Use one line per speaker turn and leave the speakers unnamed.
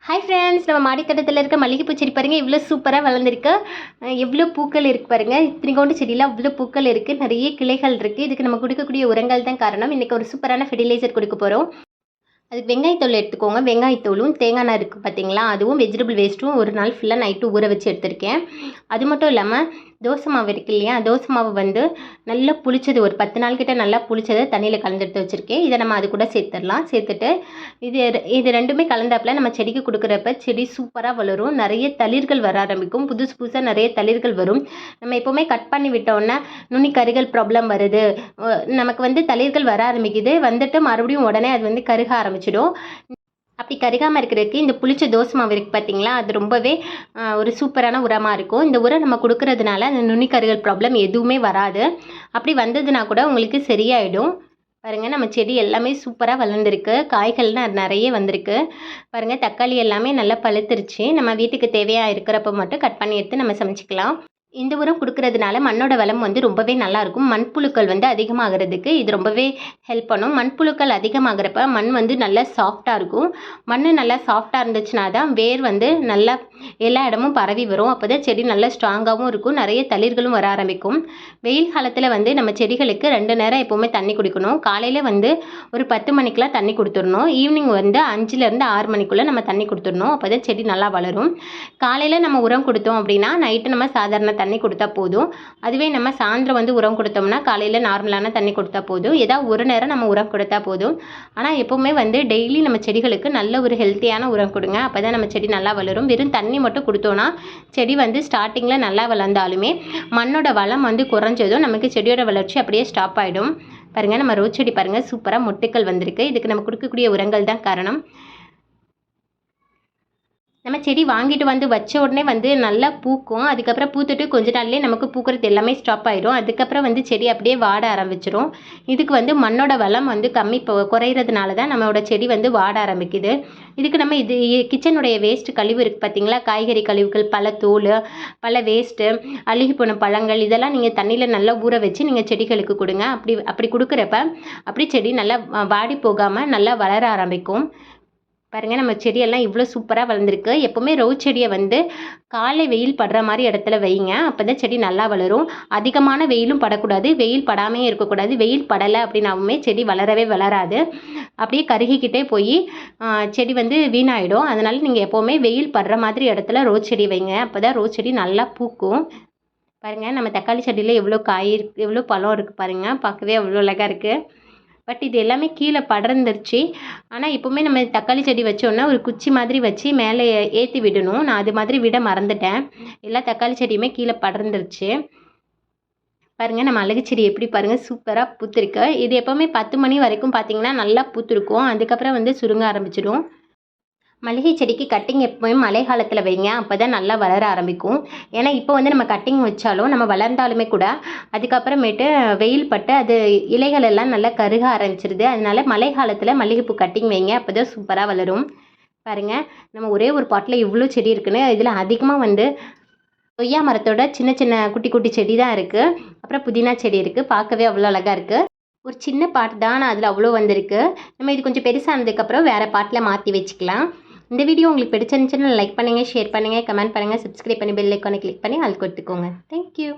Hi friends, நம்ம மாடித்தோட்டத்தில் இருக்க மல்லிகைப்பூ செடி பாருங்கள், இவ்வளோ சூப்பராக வளர்ந்துருக்கு. எவ்வளோ பூக்கள் இருக்குது பாருங்கள். இத்தனைக்கோண்டு செடியில் அவ்வளோ பூக்கள் இருக்குது, நிறைய கிளைகள் இருக்குது. இதுக்கு நம்ம கொடுக்கக்கூடிய உரங்கள் தான் காரணம். இன்றைக்கி ஒரு சூப்பரான ஃபெர்டிலைசர் கொடுக்க போகிறோம். அதுக்கு வெங்காயத்தூள் எடுத்துக்கோங்க. வெங்காயத்தூளும் தேங்காய் எண்ணெய் இருக்குது பார்த்தீங்களா, அதுவும் வெஜிடபிள் வேஸ்ட்டும் ஒரு நாள் ஃபுல்லாக நைட்டு ஊற வச்சு எடுத்திருக்கேன். அது மட்டும் இல்லாமல் தோசை மாவு இருக்குது இல்லையா, தோசை மாவு வந்து நல்லா புளிச்சது, ஒரு 10 நாள் கிட்ட நல்லா புளிச்சதை தண்ணியில் கலந்து எடுத்து வச்சுருக்கேன். இதை நம்ம அது கூட சேர்த்துடலாம். சேர்த்துட்டு இது ரெண்டுமே கலந்தாப்பில் நம்ம செடிக்கு கொடுக்குறப்ப செடி சூப்பராக வளரும். நிறைய தளிர்கள் வர ஆரம்பிக்கும். புதுசு புதுசாக நிறைய தளிர்கள் வரும். நம்ம எப்போவுமே கட் பண்ணி விட்டோன்னா நுனிக்கருகள் ப்ராப்ளம் வருது, நமக்கு வந்து தளிர்கள் வர ஆரம்பிக்குது. வந்துட்டு மறுபடியும் உடனே அது வந்து கருக ஆரம்பிச்சிடும். அப்படி கருகாமல் இருக்கிறதுக்கு இந்த புளிச்ச தோசை மாவு இருக்குது பார்த்தீங்களா, அது ரொம்பவே ஒரு சூப்பரான உரமாக இருக்கும். இந்த உரம் நம்ம கொடுக்கறதுனால அந்த நுனிக்கருகள் ப்ராப்ளம் எதுவுமே வராது. அப்படி வந்ததுன்னா கூட உங்களுக்கு சரியாயிடும். பாருங்கள், நம்ம செடி எல்லாமே சூப்பராக வளர்ந்துருக்கு. காய்கள்னா நிறைய வந்திருக்கு பாருங்கள். தக்காளி எல்லாமே நல்லா பழுத்துருச்சு. நம்ம வீட்டுக்கு தேவையாக இருக்கிறப்ப மட்டும் கட் பண்ணி எடுத்து நம்ம சமைச்சிக்கலாம். இந்த உரம் கொடுக்கறதுனால மண்ணோட வளம் வந்து ரொம்பவே நல்லாயிருக்கும். மண்புழுக்கள் வந்து அதிகமாகிறதுக்கு இது ரொம்பவே ஹெல்ப் பண்ணும். மண்புழுக்கள் அதிகமாகிறப்ப மண் வந்து நல்லா சாஃப்டாக இருக்கும். மண் நல்லா சாஃப்டாக இருந்துச்சுன்னா தான் வேர் வந்து நல்லா எல்லா இடமும் பரவி வரும். அப்போ தான் செடி நல்லா ஸ்ட்ராங்காகவும் இருக்கும். நிறைய தளிர்களும் வர ஆரம்பிக்கும். வெயில் காலத்தில் வந்து நம்ம செடிகளுக்கு 2 நேரம் எப்போவுமே தண்ணி குடிக்கணும். காலையில் வந்து ஒரு 10 மணிக்கெலாம் தண்ணி கொடுத்துடணும். ஈவினிங் வந்து 5லேருந்து 6 மணிக்குள்ளே நம்ம தண்ணி கொடுத்துடணும். அப்போ தான் செடி நல்லா வளரும். காலையில் நம்ம உரம் கொடுத்தோம் அப்படின்னா நைட்டு நம்ம சாதாரண தண்ணி கொடுத்தா போதும். அதுவே நம்ம சாயந்தரம் வந்து உரம் கொடுத்தோம்னா காலையில் நார்மலான தண்ணி கொடுத்தா போதும். ஏதாவது ஒரு நேரம் நம்ம உரம் கொடுத்தா போதும். ஆனால் எப்போவுமே வந்து டெய்லி நம்ம செடிகளுக்கு நல்ல ஒரு ஹெல்த்தியான உரம் கொடுங்க. அப்போ தான் நம்ம செடி நல்லா வளரும். வெறும் தண்ணி மட்டும் கொடுத்தோன்னா செடி வந்து ஸ்டார்டிங்கில் நல்லா வளர்ந்தாலுமே மண்ணோட வளம் வந்து குறைஞ்சதும் நமக்கு செடியோட வளர்ச்சி அப்படியே ஸ்டாப் ஆகிடும். பாருங்கள், நம்ம ரோஸ் செடி பாருங்கள் சூப்பராக மொட்டுக்கள் வந்திருக்கு. இதுக்கு நம்ம கொடுக்கக்கூடிய உரங்கள் தான் காரணம். நம்ம செடி வாங்கிட்டு வந்து வச்ச உடனே வந்து நல்லா பூக்கும். அதுக்கப்புறம் பூத்துட்டு கொஞ்ச நாள்லேயே நமக்கு பூக்கிறது எல்லாமே ஸ்டாப் ஆயிடும். அதுக்கப்புறம் வந்து செடி அப்படியே வாட ஆரம்பிச்சிடும். இதுக்கு வந்து மண்ணோட வளம் வந்து குறையிறதுனால தான் நம்மளோட செடி வந்து வாட ஆரம்பிக்குது. இதுக்கு நம்ம கிச்சனுடைய வேஸ்ட்டு கழிவு இருக்குது பார்த்தீங்களா, காய்கறி கழிவுகள், பழத்தூள், பல வேஸ்ட்டு, அழுகி போன பழங்கள், இதெல்லாம் நீங்கள் தண்ணியில் நல்லா ஊற வச்சு நீங்கள் செடிகளுக்கு கொடுங்க. அப்படி கொடுக்குறப்ப அப்படி செடி நல்லா வாடி போகாமல் நல்லா வளர ஆரம்பிக்கும். பாருங்கள், நம்ம செடியெல்லாம் இவ்வளோ சூப்பராக வளர்ந்துருக்கு. எப்போவுமே ரோஸ் செடியை வந்து காலை வெயில் படுற மாதிரி இடத்துல வைங்க. அப்போ தான் செடி நல்லா வளரும். அதிகமான வெயிலும் படக்கூடாது, வெயில் படாமையே இருக்கக்கூடாது. வெயில் படலை அப்படின்னாவுமே செடி வளரவே வளராது. அப்படியே கருகிக்கிட்டே போய் செடி வந்து வீணாயிடும். அதனால் நீங்கள் எப்போவுமே வெயில் படுற மாதிரி இடத்துல ரோஸ் செடி வைங்க. அப்போ தான் ரோஸ் செடி நல்லா பூக்கும். பாருங்கள், நம்ம தக்காளி செடியில் எவ்வளோ காய் இருக்குது, எவ்வளோ பழம் இருக்குது பாருங்கள். பார்க்கவே அவ்வளோ அழகாக இருக்குது. பட் இது எல்லாமே கீழே படர்ந்துருச்சு. ஆனால் இப்போவுமே நம்ம தக்காளி செடி வச்சோன்னா ஒரு குச்சி மாதிரி வச்சு மேலே ஏற்றி விடணும். நான் அது மாதிரி விட மறந்துட்டேன். எல்லா தக்காளி செடியுமே கீழே படர்ந்துருச்சு. பாருங்கள், நம்ம அழகு செடி எப்படி பாருங்கள் சூப்பராக பூத்துருக்கு. இது எப்போவுமே 10 மணி வரைக்கும் பார்த்திங்கன்னா நல்லா பூத்துருக்கும். அதுக்கப்புறம் வந்து சுருங்க ஆரம்பிச்சிடும். மல்லிகை செடிக்கு கட்டிங் எப்போவுமே மழை காலத்தில் வைங்க. அப்போ தான் நல்லா வளர ஆரம்பிக்கும். ஏன்னா இப்போ வந்து நம்ம கட்டிங் வச்சாலும் நம்ம வளர்ந்தாலுமே கூட அதுக்கப்புறமேட்டு வெயில் பட்டு அது இலைகள் எல்லாம் நல்லா கருக ஆரம்பிச்சிருது. அதனால மழை காலத்தில் மல்லிகைப்பூ கட்டிங் வைங்க. அப்போ தான் சூப்பராக வளரும். பாருங்கள், நம்ம ஒரே ஒரு பாட்டில் இவ்வளோ செடி இருக்குன்னு. இதில் அதிகமாக வந்து கொய்யா மரத்தோட சின்ன சின்ன குட்டி குட்டி செடி தான் இருக்குது. அப்புறம் புதினா செடி இருக்குது. பார்க்கவே அவ்வளோ அழகாக இருக்குது. ஒரு சின்ன பாட் தான், ஆனால் அதில் அவ்வளோ வந்திருக்கு. நம்ம இது கொஞ்சம் பெருசானதுக்கப்புறம் வேறு பாட்டில் மாற்றி வச்சுக்கலாம். இந்த வீடியோ உங்களுக்கு பிடிச்சிருந்துச்சுன்னா லைக் பண்ணுங்கள், ஷேர் பண்ணுங்கள், கமெண்ட் பண்ணுங்கள், சப்ஸ்கிரைப் பண்ணி பெல் ஐக்கானை கிளிக் பண்ணி ஆல் கொடுத்துக்கோங்க. தேங்க்யூ.